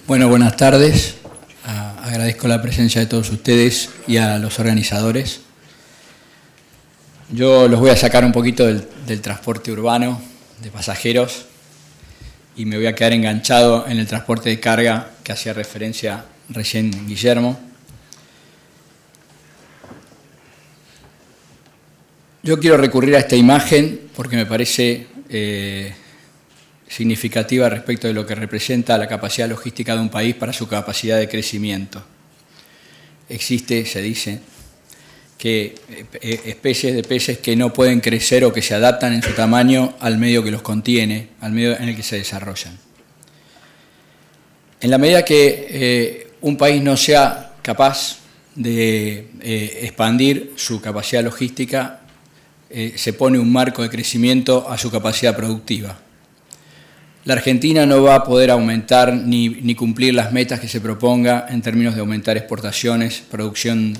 Bueno, buenas tardes. Agradezco la presencia de todos ustedes y a los organizadores. Yo los voy a sacar un poquito del transporte urbano de pasajeros y me voy a quedar enganchado en el transporte de carga que hacía referencia recién Guillermo. Yo quiero recurrir a esta imagen porque me parece significativa respecto de lo que representa la capacidad logística de un país para su capacidad de crecimiento. Existe, se dice, que especies de peces que no pueden crecer o que se adaptan en su tamaño al medio que los contiene, al medio en el que se desarrollan. En la medida que un país no sea capaz de expandir su capacidad logística, se pone un marco de crecimiento a su capacidad productiva. La Argentina no va a poder aumentar ni cumplir las metas que se proponga en términos de aumentar exportaciones, producción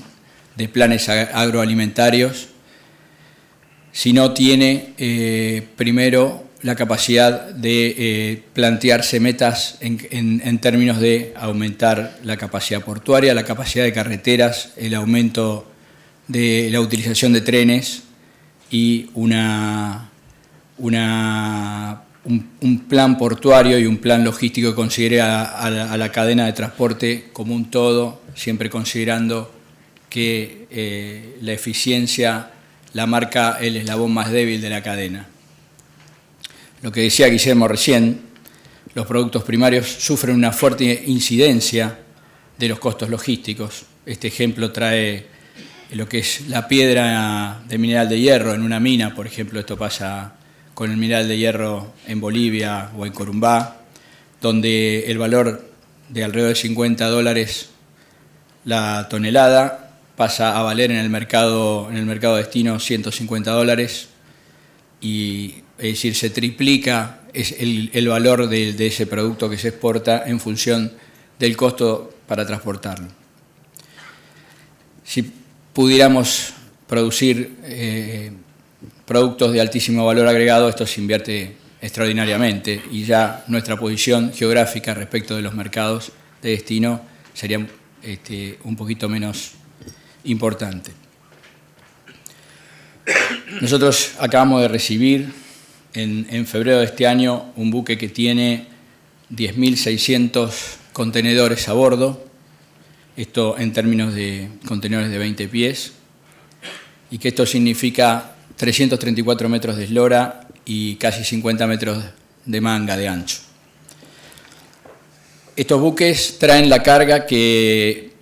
de planes agroalimentarios, si no tiene primero la capacidad de plantearse metas en términos de aumentar la capacidad portuaria, la capacidad de carreteras, el aumento de la utilización de trenes y un plan portuario y un plan logístico que considere a la cadena de transporte como un todo, siempre considerando que la eficiencia la marca el eslabón más débil de la cadena. Lo que decía Guillermo recién, los productos primarios sufren una fuerte incidencia de los costos logísticos. Este ejemplo trae lo que es la piedra de mineral de hierro en una mina, por ejemplo, esto pasa con el mineral de hierro en Bolivia o en Corumbá, donde el valor de alrededor de $50 la tonelada pasa a valer en el mercado destino $150 y es decir, se triplica el valor de ese producto que se exporta en función del costo para transportarlo. Si pudiéramos producir productos de altísimo valor agregado, esto se invierte extraordinariamente y ya nuestra posición geográfica respecto de los mercados de destino sería un poquito menos importante. Nosotros acabamos de recibir en febrero de este año un buque que tiene 10.600 contenedores a bordo, esto en términos de contenedores de 20 pies, y que esto significa 334 metros de eslora y casi 50 metros de manga de ancho. Estos buques traen la carga que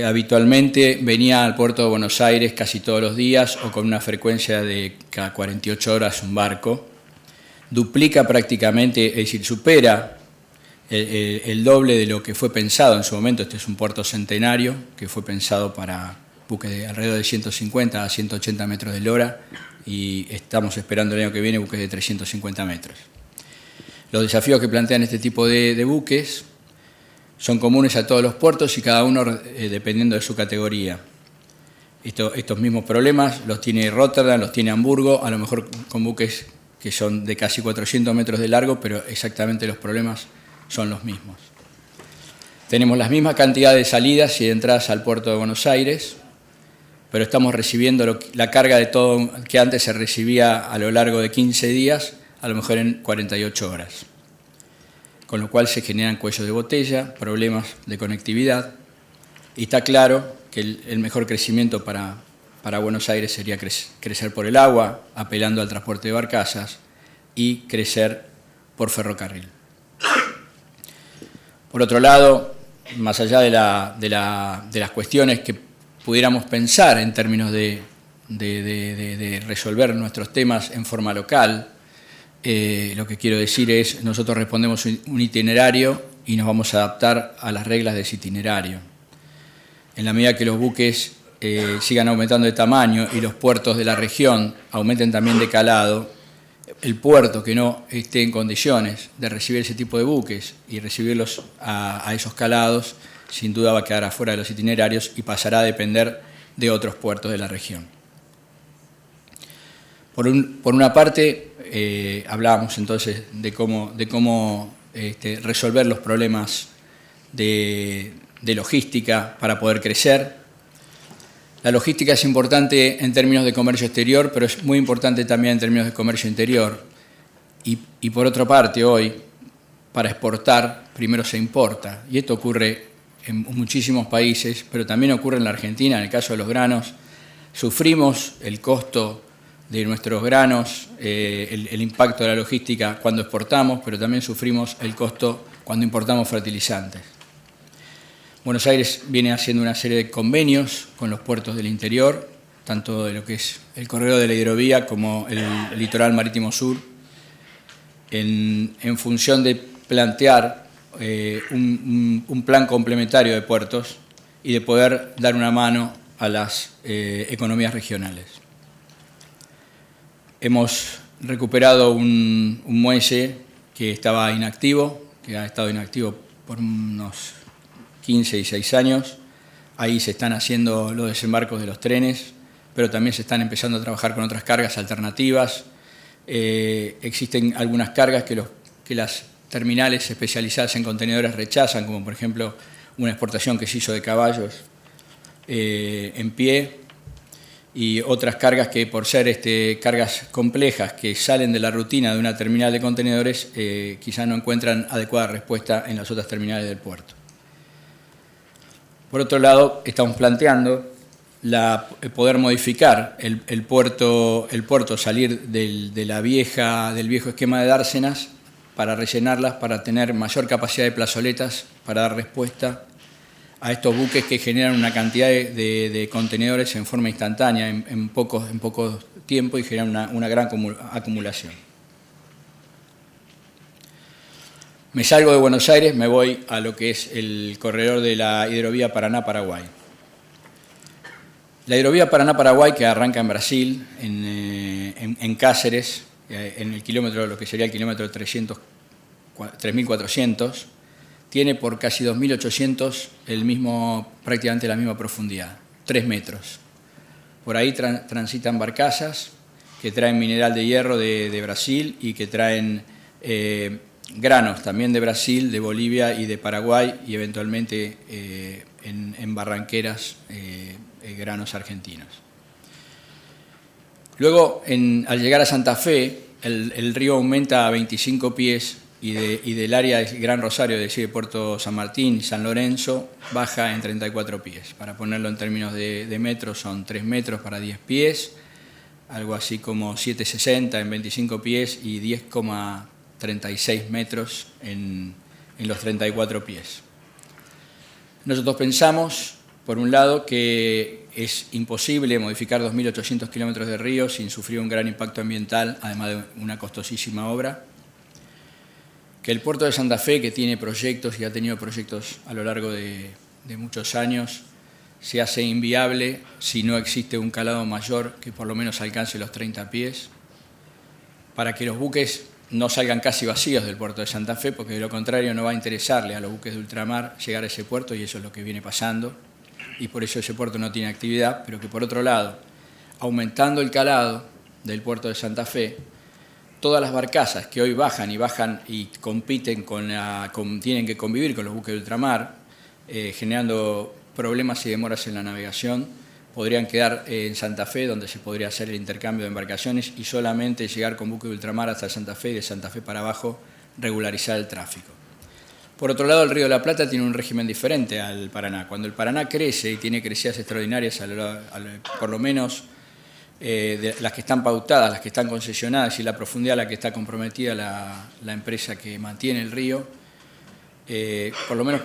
habitualmente venía al puerto de Buenos Aires casi todos los días o con una frecuencia de cada 48 horas un barco. Duplica prácticamente, es decir, supera el doble de lo que fue pensado en su momento. Este es un puerto centenario que fue pensado para buques de alrededor de 150 a 180 metros de eslora y estamos esperando el año que viene buques de 350 metros. Los desafíos que plantean este tipo de buques son comunes a todos los puertos y cada uno dependiendo de su categoría. Estos mismos problemas los tiene Rotterdam, los tiene Hamburgo, a lo mejor con buques que son de casi 400 metros de largo, pero exactamente los problemas son los mismos. Tenemos las mismas cantidades de salidas y de entradas al puerto de Buenos Aires, pero estamos recibiendo la carga de todo que antes se recibía a lo largo de 15 días, a lo mejor en 48 horas. Con lo cual se generan cuellos de botella, problemas de conectividad, y está claro que el mejor crecimiento para Buenos Aires sería crecer por el agua, apelando al transporte de barcazas, y crecer por ferrocarril. Por otro lado, más allá de las cuestiones que pudiéramos pensar en términos de resolver nuestros temas en forma local, lo que quiero decir es, nosotros respondemos un itinerario y nos vamos a adaptar a las reglas de ese itinerario. En la medida que los buques sigan aumentando de tamaño y los puertos de la región aumenten también de calado, el puerto que no esté en condiciones de recibir ese tipo de buques y recibirlos a esos calados, sin duda va a quedar afuera de los itinerarios y pasará a depender de otros puertos de la región. Por una parte, hablábamos entonces de cómo resolver los problemas de logística para poder crecer. La logística es importante en términos de comercio exterior, pero es muy importante también en términos de comercio interior. Y por otra parte, hoy, para exportar, primero se importa. Y esto ocurre en muchísimos países, pero también ocurre en la Argentina. En el caso de los granos, sufrimos el costo de nuestros granos, el impacto de la logística cuando exportamos, pero también sufrimos el costo cuando importamos fertilizantes. Buenos Aires viene haciendo una serie de convenios con los puertos del interior, tanto de lo que es el corredor de la hidrovía como el litoral marítimo sur, en función de plantear un plan complementario de puertos y de poder dar una mano a las economías regionales. Hemos recuperado un muelle que estaba inactivo, que ha estado inactivo por unos 15 y 6 años. Ahí se están haciendo los desembarcos de los trenes, pero también se están empezando a trabajar con otras cargas alternativas. Existen algunas cargas que las terminales especializadas en contenedores rechazan, como por ejemplo una exportación que se hizo de caballos en pie, y otras cargas que por ser cargas complejas que salen de la rutina de una terminal de contenedores quizás no encuentran adecuada respuesta en las otras terminales del puerto. Por otro lado, estamos planteando poder modificar el puerto, salir del viejo esquema de dársenas para rellenarlas, para tener mayor capacidad de plazoletas, para dar respuesta a estos buques que generan una cantidad de contenedores en forma instantánea, en poco tiempo, y generan una gran acumulación. Me salgo de Buenos Aires, me voy a lo que es el corredor de la hidrovía Paraná-Paraguay. La hidrovía Paraná-Paraguay, que arranca en Brasil, en Cáceres, en el kilómetro, lo que sería el kilómetro 3.400, tiene por casi 2.800 prácticamente la misma profundidad, 3 metros. Por ahí transitan barcazas que traen mineral de hierro de Brasil y que traen granos también de Brasil, de Bolivia y de Paraguay, y eventualmente en barranqueras granos argentinos. Luego, al llegar a Santa Fe, el río aumenta a 25 pies y del área de Gran Rosario, es decir, de Puerto San Martín y San Lorenzo, baja en 34 pies. Para ponerlo en términos de metros, son 3 metros para 10 pies, algo así como 7,60 en 25 pies y 10,36 metros en los 34 pies. Nosotros pensamos, por un lado, que es imposible modificar 2.800 kilómetros de río sin sufrir un gran impacto ambiental, además de una costosísima obra. Que el puerto de Santa Fe, que tiene proyectos y ha tenido proyectos a lo largo de muchos años, se hace inviable si no existe un calado mayor que por lo menos alcance los 30 pies, para que los buques no salgan casi vacíos del puerto de Santa Fe, porque de lo contrario no va a interesarle a los buques de ultramar llegar a ese puerto, y eso es lo que viene pasando, y por eso ese puerto no tiene actividad, pero que por otro lado, aumentando el calado del puerto de Santa Fe, todas las barcazas que hoy bajan y compiten tienen que convivir con los buques de ultramar, generando problemas y demoras en la navegación, podrían quedar en Santa Fe, donde se podría hacer el intercambio de embarcaciones y solamente llegar con buques de ultramar hasta Santa Fe y de Santa Fe para abajo regularizar el tráfico. Por otro lado, el Río de la Plata tiene un régimen diferente al Paraná. Cuando el Paraná crece y tiene crecidas extraordinarias, por lo menos de las que están pautadas, las que están concesionadas y la profundidad a la que está comprometida la empresa que mantiene el río, por lo menos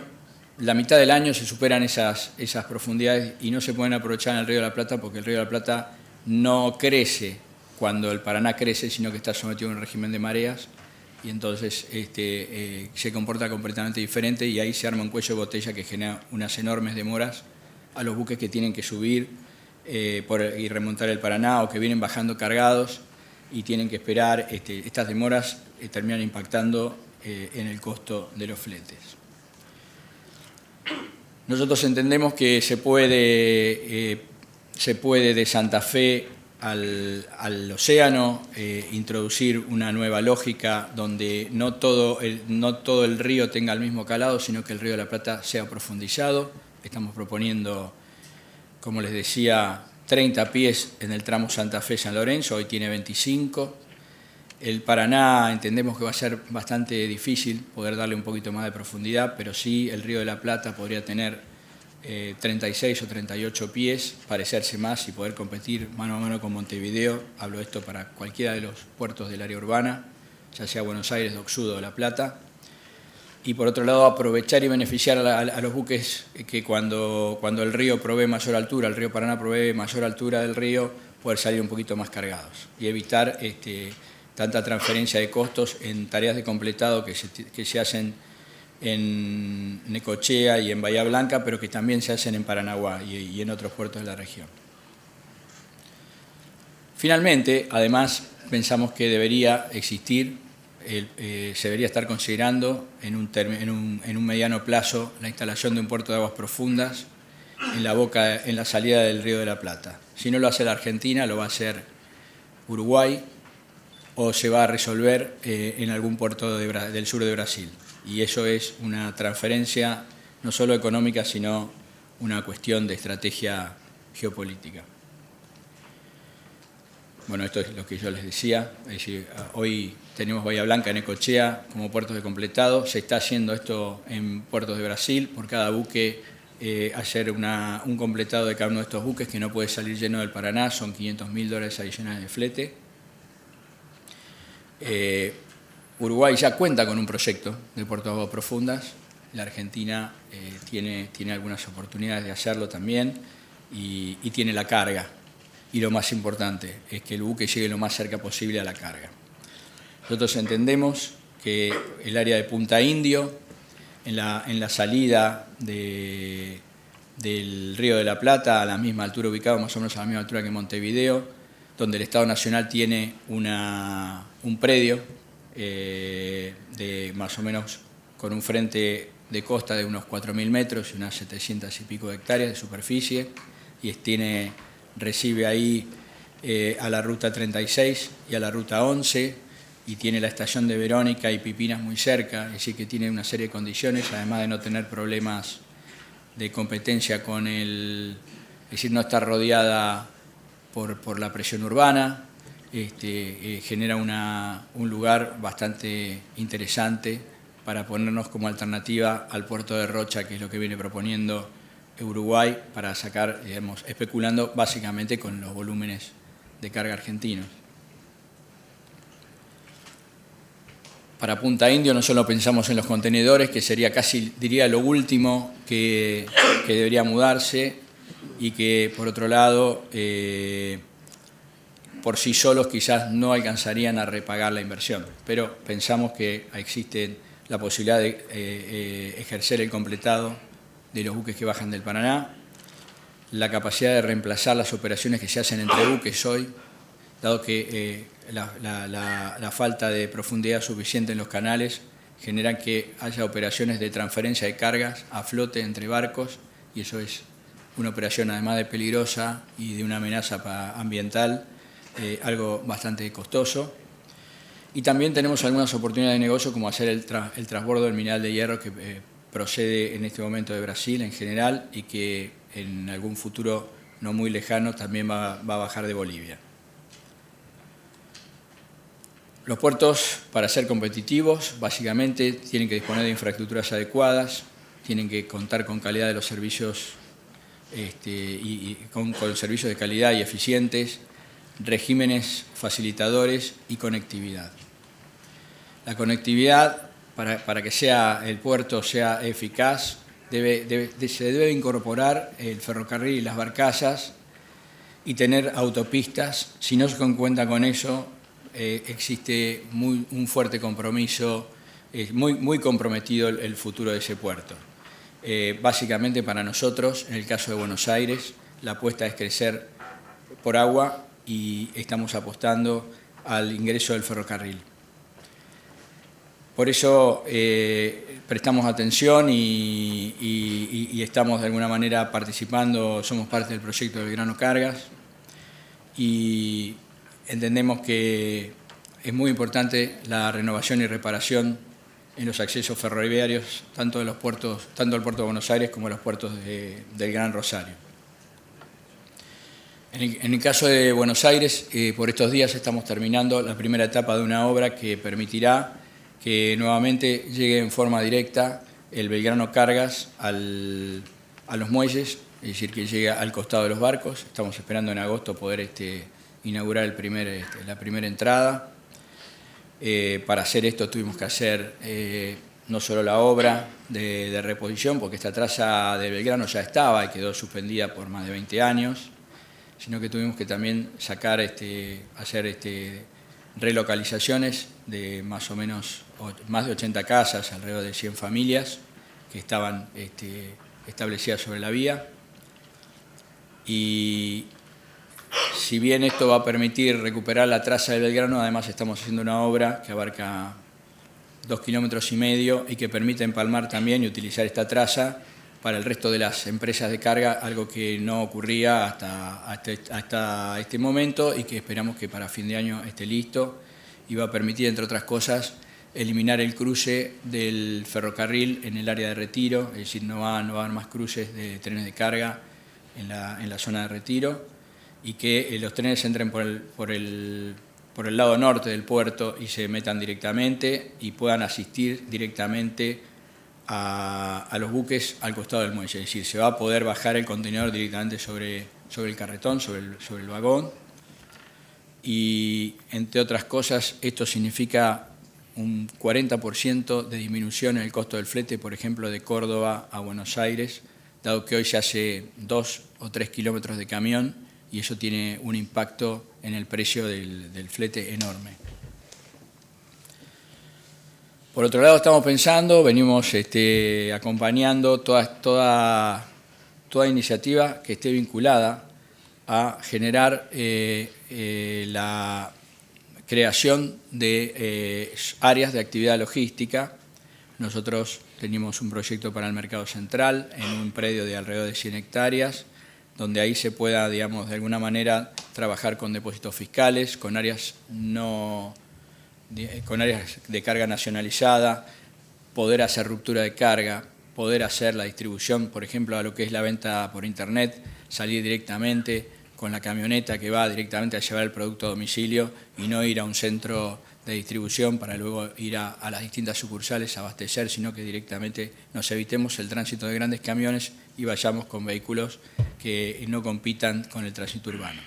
la mitad del año se superan esas profundidades y no se pueden aprovechar en el Río de la Plata, porque el Río de la Plata no crece cuando el Paraná crece, sino que está sometido a un régimen de mareas, y entonces se comporta completamente diferente, y ahí se arma un cuello de botella que genera unas enormes demoras a los buques que tienen que subir y remontar el Paraná, o que vienen bajando cargados y tienen que esperar. Estas demoras terminan impactando en el costo de los fletes. Nosotros entendemos que se puede de Santa Fe al océano, introducir una nueva lógica donde no todo el río tenga el mismo calado, sino que el río de la Plata sea profundizado. Estamos proponiendo, como les decía, 30 pies en el tramo Santa Fe-San Lorenzo, hoy tiene 25. El Paraná entendemos que va a ser bastante difícil poder darle un poquito más de profundidad, pero sí el río de la Plata podría tener 36 o 38 pies, parecerse más y poder competir mano a mano con Montevideo. Hablo esto para cualquiera de los puertos del área urbana, ya sea Buenos Aires, Dock Sud o La Plata. Y por otro lado, aprovechar y beneficiar a los buques que cuando el río provee mayor altura, el río Paraná provee mayor altura del río, poder salir un poquito más cargados y evitar tanta transferencia de costos en tareas de completado que se hacen en Necochea y en Bahía Blanca, pero que también se hacen en Paranaguá y en otros puertos de la región. Finalmente, además, pensamos que debería existir, se debería estar considerando en un mediano plazo la instalación de un puerto de aguas profundas en la salida del Río de la Plata. Si no lo hace la Argentina, lo va a hacer Uruguay o se va a resolver en algún puerto del sur de Brasil. Y eso es una transferencia no solo económica, sino una cuestión de estrategia geopolítica. Bueno, esto es lo que yo les decía. Es decir, hoy tenemos Bahía Blanca, Necochea como puertos de completado. Se está haciendo esto en puertos de Brasil. Por cada buque hacer un completado de cada uno de estos buques que no puede salir lleno del Paraná. Son $500.000 adicionales de flete. Uruguay ya cuenta con un proyecto de puertos de aguas profundas. La Argentina tiene algunas oportunidades de hacerlo también y tiene la carga. Y lo más importante es que el buque llegue lo más cerca posible a la carga. Nosotros entendemos que el área de Punta Indio, en la salida del Río de la Plata, a la misma altura, ubicado más o menos a la misma altura que Montevideo, donde el Estado Nacional tiene un predio de más o menos con un frente de costa de unos 4.000 metros y unas 700 y pico de hectáreas de superficie, y recibe ahí a la Ruta 36 y a la Ruta 11, y tiene la estación de Verónica y Pipinas muy cerca, es decir, que tiene una serie de condiciones, además de no tener problemas de competencia es decir, no está rodeada por la presión urbana. Genera un lugar bastante interesante para ponernos como alternativa al puerto de Rocha, que es lo que viene proponiendo Uruguay, para sacar, digamos, especulando básicamente con los volúmenes de carga argentinos. Para Punta Indio no solo pensamos en los contenedores, que sería casi, diría, lo último que debería mudarse, y que, por otro lado, por sí solos quizás no alcanzarían a repagar la inversión, pero pensamos que existe la posibilidad de ejercer el completado de los buques que bajan del Paraná, la capacidad de reemplazar las operaciones que se hacen entre buques hoy, dado que la falta de profundidad suficiente en los canales genera que haya operaciones de transferencia de cargas a flote entre barcos, y eso es una operación, además de peligrosa y de una amenaza ambiental, algo bastante costoso. Y también tenemos algunas oportunidades de negocio, como hacer el transbordo del mineral de hierro que procede en este momento de Brasil en general, y que en algún futuro no muy lejano también va a bajar de Bolivia. Los puertos, para ser competitivos, básicamente tienen que disponer de infraestructuras adecuadas, tienen que contar con calidad de los servicios, con servicios de calidad y eficientes, regímenes facilitadores y conectividad. La conectividad, para que el puerto sea eficaz, se debe incorporar el ferrocarril y las barcazas y tener autopistas. Si no se cuenta con eso, existe un fuerte compromiso, muy comprometido el futuro de ese puerto. Básicamente para nosotros, en el caso de Buenos Aires, la apuesta es crecer por agua, y estamos apostando al ingreso del ferrocarril. Por eso prestamos atención y estamos de alguna manera participando, somos parte del proyecto de Belgrano Cargas, y entendemos que es muy importante la renovación y reparación en los accesos ferroviarios, tanto al puerto de Buenos Aires como a los puertos del Gran Rosario. En el caso de Buenos Aires, por estos días estamos terminando la primera etapa de una obra que permitirá que nuevamente llegue en forma directa el Belgrano Cargas a los muelles, es decir, que llegue al costado de los barcos. Estamos esperando en agosto poder inaugurar la primera entrada. Para hacer esto tuvimos que hacer no solo la obra de reposición, porque esta traza de Belgrano ya estaba y quedó suspendida por más de 20 años, sino que tuvimos que también hacer relocalizaciones de más o menos más de 80 casas, alrededor de 100 familias que estaban establecidas sobre la vía. Y si bien esto va a permitir recuperar la traza de Belgrano, además estamos haciendo una obra que abarca 2,5 kilómetros y que permite empalmar también y utilizar esta traza para el resto de las empresas de carga, algo que no ocurría hasta este momento y que esperamos que para fin de año esté listo, y va a permitir, entre otras cosas, eliminar el cruce del ferrocarril en el área de Retiro, es decir, no va a haber más cruces de trenes de carga en la zona de Retiro, y que los trenes entren por el lado norte del puerto y se metan directamente y puedan asistir directamente a los buques al costado del muelle. Es decir, se va a poder bajar el contenedor directamente sobre el carretón, sobre el vagón. Y, entre otras cosas, esto significa un 40% de disminución en el costo del flete, por ejemplo, de Córdoba a Buenos Aires, dado que hoy se hace 2 o 3 kilómetros de camión, y eso tiene un impacto en el precio del flete enorme. Por otro lado, estamos pensando, venimos acompañando toda iniciativa que esté vinculada a generar la creación de áreas de actividad logística. Nosotros tenemos un proyecto para el Mercado Central en un predio de alrededor de 100 hectáreas, donde ahí se pueda, digamos, de alguna manera trabajar con depósitos fiscales, con áreas de carga nacionalizada, poder hacer ruptura de carga, poder hacer la distribución, por ejemplo, a lo que es la venta por internet, salir directamente con la camioneta que va directamente a llevar el producto a domicilio y no ir a un centro de distribución para luego ir a las distintas sucursales a abastecer, sino que directamente nos evitemos el tránsito de grandes camiones y vayamos con vehículos que no compitan con el tránsito urbano.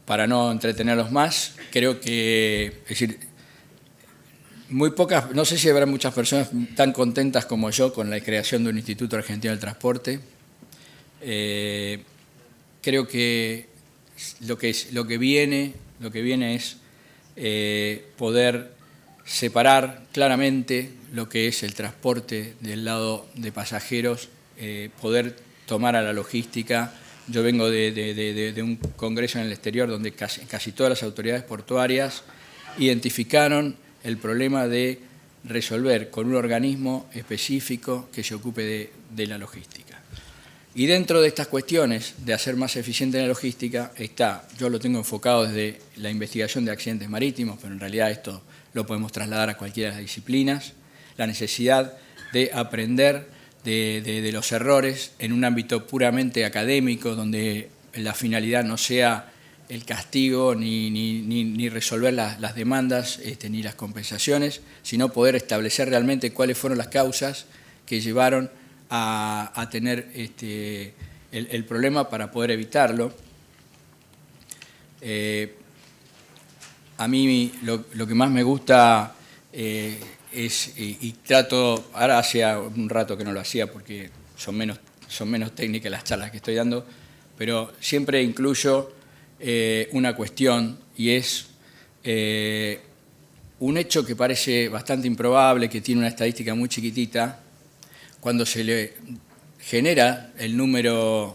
Para no entretenerlos más, creo que, es decir, muy pocas, no sé si habrá muchas personas tan contentas como yo con la creación de un Instituto Argentino del Transporte. Creo que lo que viene es poder separar claramente lo que es el transporte del lado de pasajeros, poder tomar a la logística. Yo vengo de un congreso en el exterior donde casi todas las autoridades portuarias identificaron el problema de resolver con un organismo específico que se ocupe de la logística. Y dentro de estas cuestiones de hacer más eficiente la logística yo lo tengo enfocado desde la investigación de accidentes marítimos, pero en realidad esto lo podemos trasladar a cualquiera de las disciplinas, la necesidad de aprender de los errores en un ámbito puramente académico, donde la finalidad no sea el castigo ni resolver las demandas ni las compensaciones, sino poder establecer realmente cuáles fueron las causas que llevaron a tener el problema para poder evitarlo. A mí lo que más me gusta es, y trato, ahora hacía un rato que no lo hacía porque son menos técnicas las charlas que estoy dando, pero siempre incluyo una cuestión, y es un hecho que parece bastante improbable, que tiene una estadística muy chiquitita. Cuando se le genera el número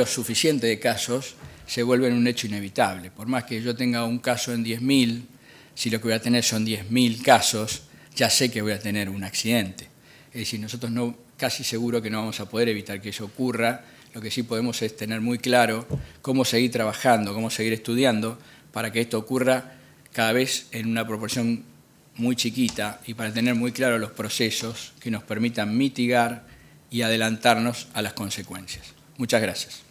suficiente de casos, se vuelve un hecho inevitable. Por más que yo tenga un caso en 10.000, si lo que voy a tener son 10.000 casos, ya sé que voy a tener un accidente. Es decir, nosotros casi seguro que no vamos a poder evitar que eso ocurra. Lo que sí podemos es tener muy claro cómo seguir trabajando, cómo seguir estudiando para que esto ocurra cada vez en una proporción muy chiquita y para tener muy claros los procesos que nos permitan mitigar y adelantarnos a las consecuencias. Muchas gracias.